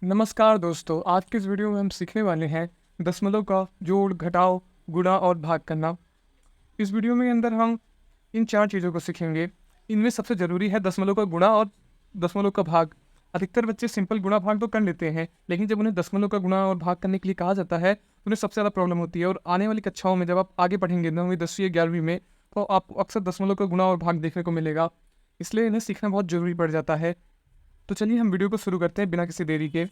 नमस्कार दोस्तों, आज के इस वीडियो में हम सीखने वाले हैं दशमलव का जोड़, घटाव, गुणा और भाग करना। इस वीडियो में अंदर हम इन 4 चीज़ों को सीखेंगे। इनमें सबसे ज़रूरी है दशमलव का गुणा और दशमलव का भाग। अधिकतर बच्चे सिंपल गुणा भाग तो कर लेते हैं, लेकिन जब उन्हें दशमलव का गुणा और भाग करने के लिए कहा जाता है, तो उन्हें सबसे ज़्यादा प्रॉब्लम होती है। और आने वाली कक्षाओं में जब आप आगे पढ़ेंगे 9वीं, 10वीं या 11वीं में, तो आपको अक्सर दशमलव का गुणा और भाग देखने को मिलेगा। इसलिए इन्हें सीखना बहुत ज़रूरी पड़ जाता है। तो चलिए हम वीडियो को शुरू करते हैं बिना किसी देरी के।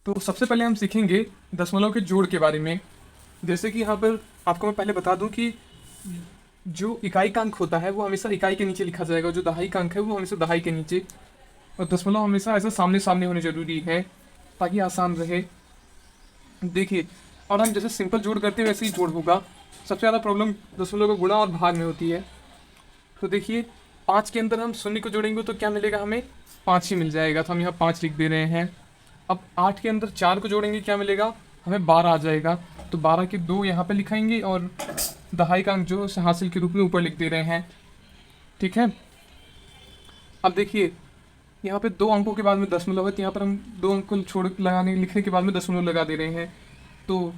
तो सबसे पहले हम सीखेंगे दशमलव के जोड़ के बारे में। जैसे कि यहाँ पर आपको मैं पहले बता दूं कि जो इकाई का अंक होता है वो हमेशा इकाई के नीचे लिखा जाएगा, जो दहाई का अंक है वो हमेशा दहाई के नीचे, और दशमलव हमेशा ऐसा सामने सामने होने जरूरी है ताकि आसान रहे। देखिए, और हम जैसे सिंपल जोड़ करते हैं वैसे ही जोड़ होगा। सबसे ज़्यादा प्रॉब्लम दशमलव का गुणा और भाग में होती है। तो देखिए, 5 के अंदर हम शून्य को जोड़ेंगे तो क्या मिलेगा, हमें 5 ही मिल जाएगा, तो हम यहाँ 5 लिख दे रहे हैं। अब 8 के अंदर 4 को जोड़ेंगे, क्या मिलेगा, हमें 12 आ जाएगा। तो 12 के 2 यहाँ पे लिखाएंगे और दहाई का अंक जो है हासिल के रूप में ऊपर लिख दे रहे हैं। ठीक है। अब देखिए, यहाँ पे 2 अंकों के बाद में दशमलव है, तो यहाँ पर हम 2 अंक को छोड़ लगाने लिखने के बाद में दशमलव लगा दे रहे हैं। तो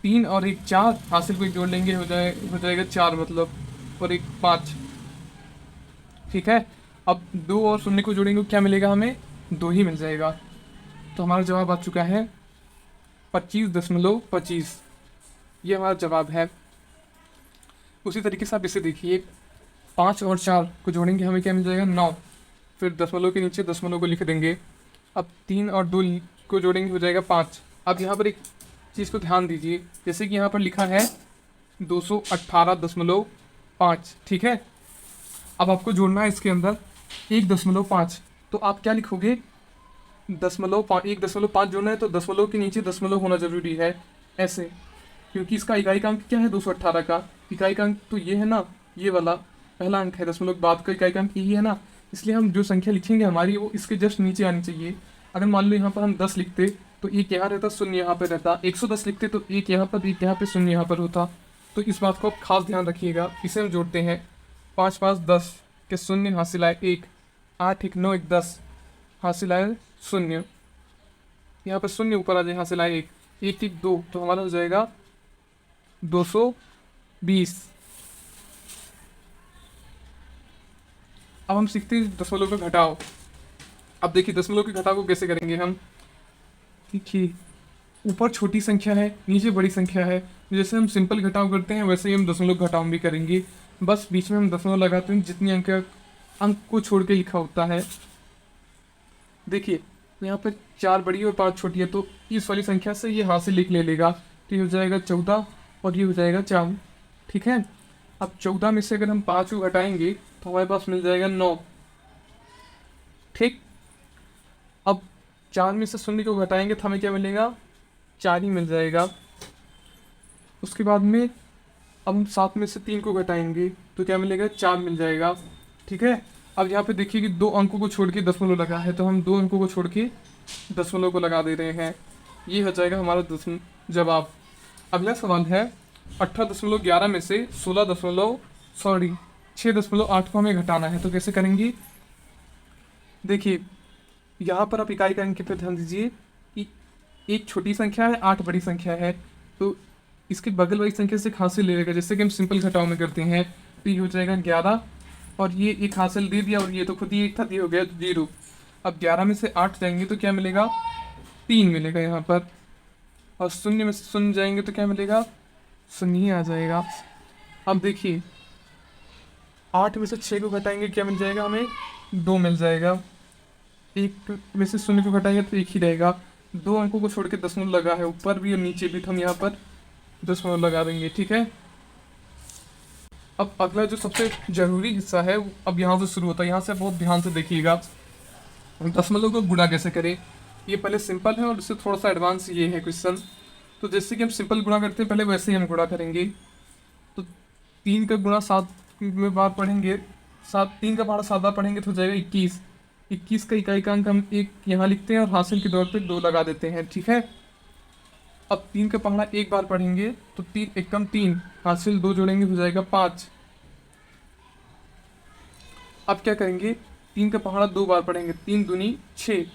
3 और 1 4, हासिल को एक जोड़ लेंगे, हो जाएगा 4 मतलब, और 1 5। ठीक है। अब 2 और शून्य को जोड़ेंगे, क्या मिलेगा, हमें 2 ही मिल जाएगा। तो हमारा जवाब आ चुका है 25.25। ये हमारा जवाब है। उसी तरीके से आप इसे देखिए, 5 और 4 को जोड़ेंगे, हमें क्या मिल जाएगा, 9। फिर दशमलव के नीचे दशमलव को लिख देंगे। अब 3 और 2 को जोड़ेंगे, हो जाएगा 5। अब यहाँ पर एक चीज़ को ध्यान दीजिए, जैसे कि यहाँ पर लिखा है 218.5। ठीक है। अब आपको जोड़ना है इसके अंदर 1.5। तो आप क्या लिखोगे, 1.5 जोड़ना है तो दशमलव के नीचे दशमलव होना जरूरी है, ऐसे, क्योंकि इसका इकाई का अंक क्या है, 218 का इकाई का अंक तो ये है ना, ये वाला पहला अंक है, दशमलव बाद का इकाई का अंक यही है ना। इसलिए हम जो संख्या लिखेंगे हमारी, वो इसके जस्ट नीचे आनी चाहिए। अगर मान लो यहाँ पर हम 10 लिखते तो एक यहाँ रहता, शून्य यहाँ पर रहता। 110 लिखते तो एक यहाँ पर, एक यहाँ पे, शून्य यहाँ पर होता। तो इस बात को आप खास ध्यान रखिएगा। इसे हम जोड़ते हैं, 5 5 10 के शून्य हासिल आए 1, 8 1 9 1 10 हासिल आए शून्य, यहाँ पर शून्य ऊपर आ जाए, हासिल आए 1 1 1 2, तो हमारा हो जाएगा 220। अब हम सीखते हैं दशमलव का घटाव। अब देखिए, दशमलव के घटाव को कैसे करेंगे हम। देखिए, ऊपर छोटी संख्या है, नीचे बड़ी संख्या है। जैसे हम सिंपल घटाव करते हैं वैसे ही हम दशमलव घटाव भी करेंगे। बस बीच में हम दशमलव लगाते हैं जितनी अंक को छोड़ के लिखा होता है। देखिए, यहाँ पर 4 बड़ी और 5 छोटी है, तो इस वाली संख्या से ये हासिल लिख ले लेगा, तो ये हो जाएगा 14 और ये हो जाएगा 4। ठीक है। अब 14 में से अगर हम 5 को घटाएंगे तो हमारे पास मिल जाएगा 9। ठीक। अब 4 में से शून्य को घटाएंगे तो हमें क्या मिलेगा, 4 ही मिल जाएगा। उसके बाद में अब हम 7 में से 3 को घटाएंगे तो क्या मिलेगा, 4 मिल जाएगा। ठीक है। अब यहाँ पे देखिए कि 2 अंकों को छोड़ के दशमलव लगा है, तो हम 2 अंकों को छोड़ के दशमलव को लगा दे रहे हैं। ये हो जाएगा हमारा जवाब। अगला सवाल है, 18.11 में से 6.8 को हमें घटाना है, तो कैसे करेंगे। देखिए, यहाँ पर आप इकाई का अंक पे ध्यान दीजिए कि एक छोटी संख्या है, 8 बड़ी संख्या है, तो इसके बगल वाली संख्या से एक हासिल ले लेगा, जैसे कि हम सिंपल घटाव में करते हैं। तो ये हो जाएगा 11, और ये एक हासिल दे दिया, और ये तो खुद ही एक था, ये हो गया 0। अब 11 में से 8 जाएंगे तो क्या मिलेगा, 3 मिलेगा यहाँ पर। और शून्य में से शून्य जाएंगे तो क्या मिलेगा, शून्य ही आ जाएगा। अब देखिए, 8 में से 6 को घटाएंगे, क्या मिल जाएगा, हमें 2 मिल जाएगा। 1 में से शून्य को घटाएंगे तो 1 ही रहेगा। 2 अंकों को छोड़ के दशमलव लगा है, ऊपर भी और नीचे भी, तो हम यहाँ पर दशमलव लगा देंगे। ठीक है। अब अगला जो सबसे जरूरी हिस्सा है, अब यहाँ से शुरू होता है। यहाँ से बहुत ध्यान से देखिएगा, दशमलव को गुणा कैसे करें। ये पहले सिंपल है और इससे थोड़ा सा एडवांस ये है क्वेश्चन। तो जैसे कि हम सिंपल गुणा करते हैं, पहले वैसे ही हम गुणा करेंगे। तो 3 का गुणा 7 में बार पढ़ेंगे, 3 का पहाड़ा 7 बार पढ़ेंगे तो हो जाएगा 21। 21 का इकाई का अंक हम 1 यहाँ लिखते हैं और हासिल के दौर पे 2 लगा देते हैं। ठीक है। अब 3 का पहाड़ा 1 बार पढ़ेंगे तो 3 1 कम 3, हासिल 2 जोड़ेंगे, हो जाएगा 5। अब क्या करेंगे, 3 का पहाड़ा 2 बार पढ़ेंगे, 3 दूनी 6,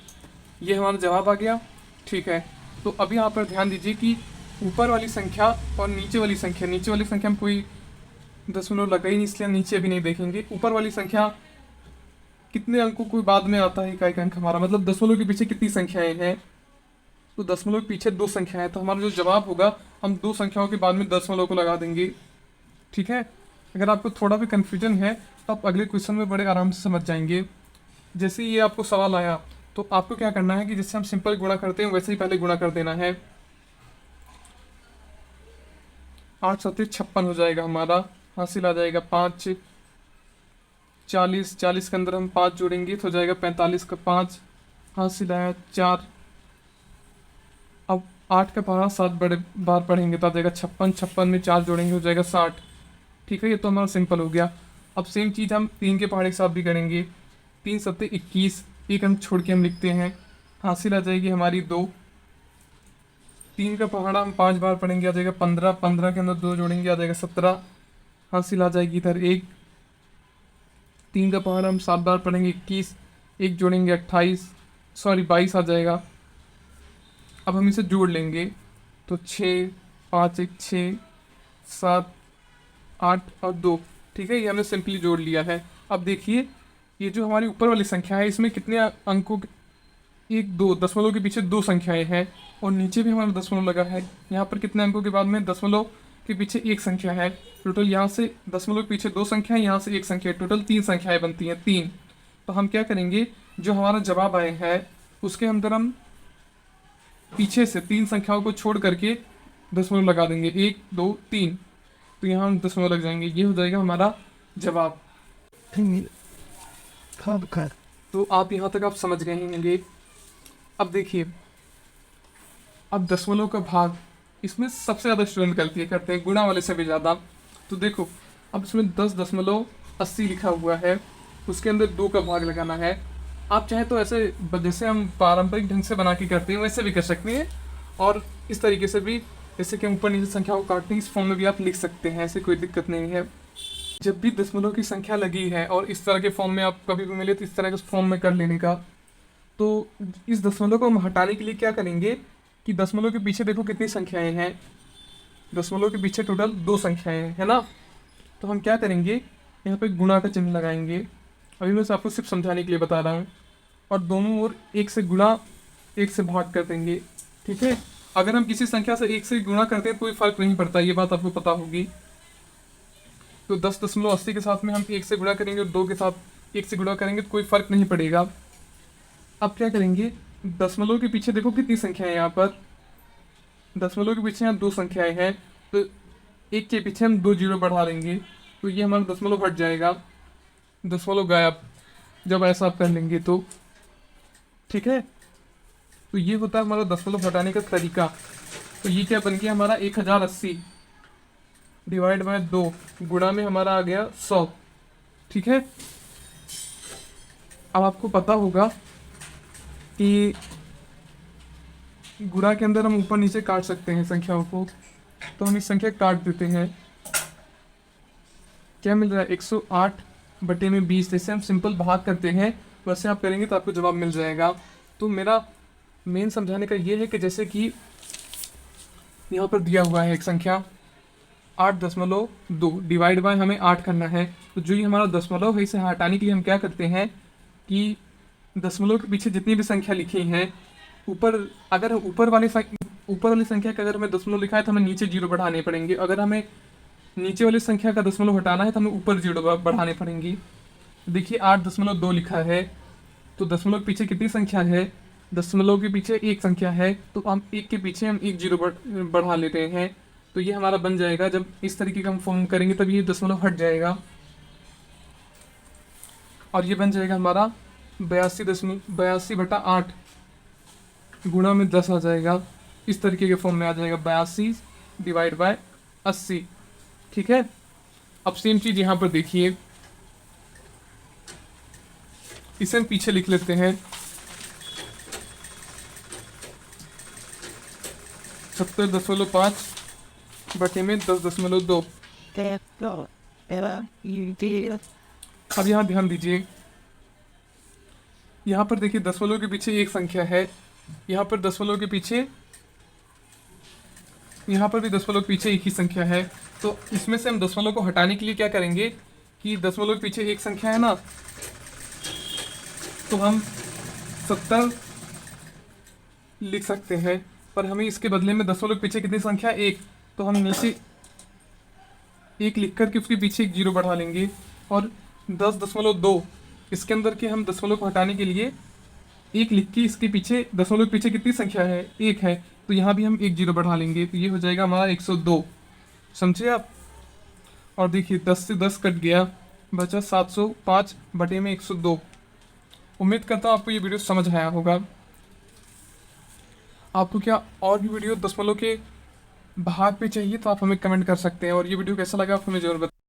ये हमारा जवाब आ गया। ठीक है, तो अभी यहाँ पर ध्यान दीजिए कि ऊपर वाली संख्या और नीचे वाली संख्या में कोई दशमलव लगा ही नहीं, इसलिए हम नीचे भी नहीं देखेंगे। ऊपर वाली संख्या कितने अंकों को बाद में आता है, इकाई का अंक हमारा, मतलब दशमलव के पीछे कितनी संख्याएं हैं, तो दशमलव के पीछे 2 संख्याएं हैं, तो हमारा जो जवाब होगा हम 2 संख्याओं के बाद में दशमलव को लगा देंगे। ठीक है, अगर आपको थोड़ा भी कन्फ्यूजन है तो आप अगले क्वेश्चन में बड़े आराम से समझ जाएंगे। जैसे ये आपको सवाल आया तो आपको क्या करना है कि जैसे हम सिंपल गुणा करते हैं वैसे ही पहले गुणा कर देना है। 8 सत्ते 56 हो जाएगा हमारा, हासिल आ जाएगा 5, 40, 40 के अंदर हम 5 जोड़ेंगे तो हो जाएगा 45 का 5, हासिल आया 4। अब 8 का पहाड़ा 7 बड़े बार पढ़ेंगे तो आ जाएगा 56, 56 में 4 जोड़ेंगे हो जाएगा 60। ठीक है, ये तो हमारा सिंपल हो गया। अब सेम चीज़ हम 3 के पहाड़े के साथ भी करेंगे। 3 सत्ते 21, एक अंक छोड़ के हम लिखते हैं, हासिल आ जाएगी हमारी 2। 3 का पहाड़ा हम 5 बार पढ़ेंगे आ जाएगा 15, 15 के अंदर 2 जोड़ेंगे आ जाएगा 17, हासिल आ जाएगी इधर 1। 3 का पहाड़ा हम 7 बार पढ़ेंगे 21, एक जोड़ेंगे 22 आ जाएगा। अब हम इसे जोड़ लेंगे तो 6, 5 1 6, 7 8 और 2। ठीक है, ये हमने सिंपली जोड़ लिया है। अब देखिए ये जो हमारी ऊपर वाली संख्या है इसमें कितने अंकों 1 2 दशमलव के पीछे 2 संख्याएं हैं और नीचे भी हमारा दशमलव लगा है। यहाँ पर कितने अंकों के बाद में दशमलव के पीछे 1 संख्या है। टोटल यहाँ से दशमलव के पीछे 2 संख्या है, यहाँ से 1 संख्या है, टोटल 3 संख्याएं बनती हैं 3। तो हम क्या करेंगे, जो हमारा जवाब आए हैं उसके अंदर हम पीछे से 3 संख्याओं को छोड़ करके दशमलव लगा देंगे, 1 2 3, तो यहाँ हम दशमलव लग जाएंगे, ये हो जाएगा हमारा जवाब। तो आप यहाँ तक आप समझ गए होंगे। अब देखिए, अब दशमलव का भाग, इसमें सबसे ज़्यादा स्टूडेंट गलती करते हैं, गुणा वाले से भी ज़्यादा। तो देखो अब इसमें 10.80 लिखा हुआ है, उसके अंदर 2 का भाग लगाना है। आप चाहे तो ऐसे जैसे हम पारंपरिक ढंग से बना के करते हैं वैसे भी कर सकते हैं, और इस तरीके से भी जैसे कि ऊपर नीचे संख्या को काटते हैं इस फॉर्म में भी आप लिख सकते हैं, ऐसे कोई दिक्कत नहीं है। जब भी दशमलव की संख्या लगी है और इस तरह के फॉर्म में आप कभी भी मिले तो इस तरह के फॉर्म में कर लेने का। तो इस दशमलव को हम हटाने के लिए क्या करेंगे कि दशमलव के पीछे देखो कितनी संख्याएं हैं, दशमलव के पीछे टोटल 2 संख्याएं हैं, है ना। तो हम क्या करेंगे, यहाँ पे गुणा का चिन्ह लगाएंगे। अभी मैं आपको सिर्फ समझाने के लिए बता रहा हूँ, और दोनों ओर 1 से गुणा 1 से भाग कर देंगे। ठीक है, अगर हम किसी संख्या से 1 से गुणा करते हैं तो कोई फर्क नहीं पड़ता, ये बात आपको पता होगी। तो 10.80 के साथ में हम 1 से गुणा करेंगे और 2 के साथ 1 से गुणा करेंगे तो कोई फर्क नहीं पड़ेगा। अब क्या करेंगे, दशमलव के पीछे देखो कितनी संख्या है, यहाँ पर दशमलव के पीछे यहाँ 2 संख्याएं हैं, तो 1 के पीछे हम 2 जीरो बढ़ा लेंगे तो ये हमारा दशमलव हट जाएगा, दशमलव गायब, जब ऐसा आप कर लेंगे तो। ठीक है, तो ये होता है हमारा दशमलव हटाने का तरीका। तो ये क्या बन गया हमारा 1080 डिवाइड बाय 2, गुणा में हमारा आ गया 100। ठीक है, अब आपको पता होगा कि गुणा के अंदर हम ऊपर नीचे काट सकते हैं संख्याओं को, तो हम इस संख्या काट देते हैं। क्या मिल रहा है, 108/20। जैसे हम सिंपल भाग करते हैं वैसे आप करेंगे तो आपको जवाब मिल जाएगा। तो मेरा मेन समझाने का ये है कि जैसे कि यहाँ पर दिया हुआ है एक संख्या 8.2 डिवाइड बाय हमें 8 करना है, तो जो ये हमारा दशमलव है इसे हटाने के लिए हम क्या करते हैं कि दशमलव के पीछे जितनी भी संख्या लिखी हैं ऊपर, अगर ऊपर वाली संख्या का अगर हमें दशमलव लिखा है तो हमें नीचे जीरो बढ़ाने पड़ेंगे, अगर हमें नीचे वाली संख्या का दशमलव हटाना है तो हमें ऊपर जीरो बढ़ाने पड़ेंगे। देखिए 8.2 लिखा है, तो दशमलव के पीछे कितनी संख्या है, दशमलव के पीछे 1 संख्या है, तो हम 1 के पीछे हम 1 जीरो बढ़ा लेते हैं, तो ये हमारा बन जाएगा। जब इस तरीके का हम फॉर्म करेंगे तब ये दशमलव हट जाएगा और ये बन जाएगा हमारा 82/8 गुणा में 10 आ जाएगा, इस तरीके के फॉर्म में आ जाएगा 82 डिवाइड बाय 80। ठीक है, अब सेम चीज़ यहाँ पर देखिए, इसे हम पीछे लिख लेते हैं 70.5 बटे में 10.2। अब यहाँ ध्यान दीजिए, यहाँ पर देखिए दशमलव के पीछे एक संख्या है, यहाँ पर दशमलव के पीछे, यहाँ पर भी दशमलव के पीछे एक ही संख्या है। तो इसमें से हम दशमलव को हटाने के लिए क्या करेंगे कि दशमलव के पीछे एक संख्या है ना, तो हम 70 लिख सकते हैं, पर हमें इसके बदले में दशमलव के पीछे कितनी संख्या एक, तो हम नीचे एक लिख कर के उसके पीछे एक जीरो बढ़ा लेंगे। और 10.2 इसके अंदर के हम दशमलव को हटाने के लिए एक लिख के इसके पीछे दशमलव के पीछे कितनी संख्या है, एक है, तो यहाँ भी हम एक जीरो बढ़ा लेंगे, तो ये हो जाएगा हमारा 102। समझे आप। और देखिए 10 से 10 कट गया, बचा 705 बटे में 102। उम्मीद करता हूँ आपको ये वीडियो समझ आया होगा। आपको क्या और भी वीडियो दशमलव के भाग पे चाहिए तो आप हमें कमेंट कर सकते हैं, और ये वीडियो कैसा लगा आप हमें जरूर बताएं।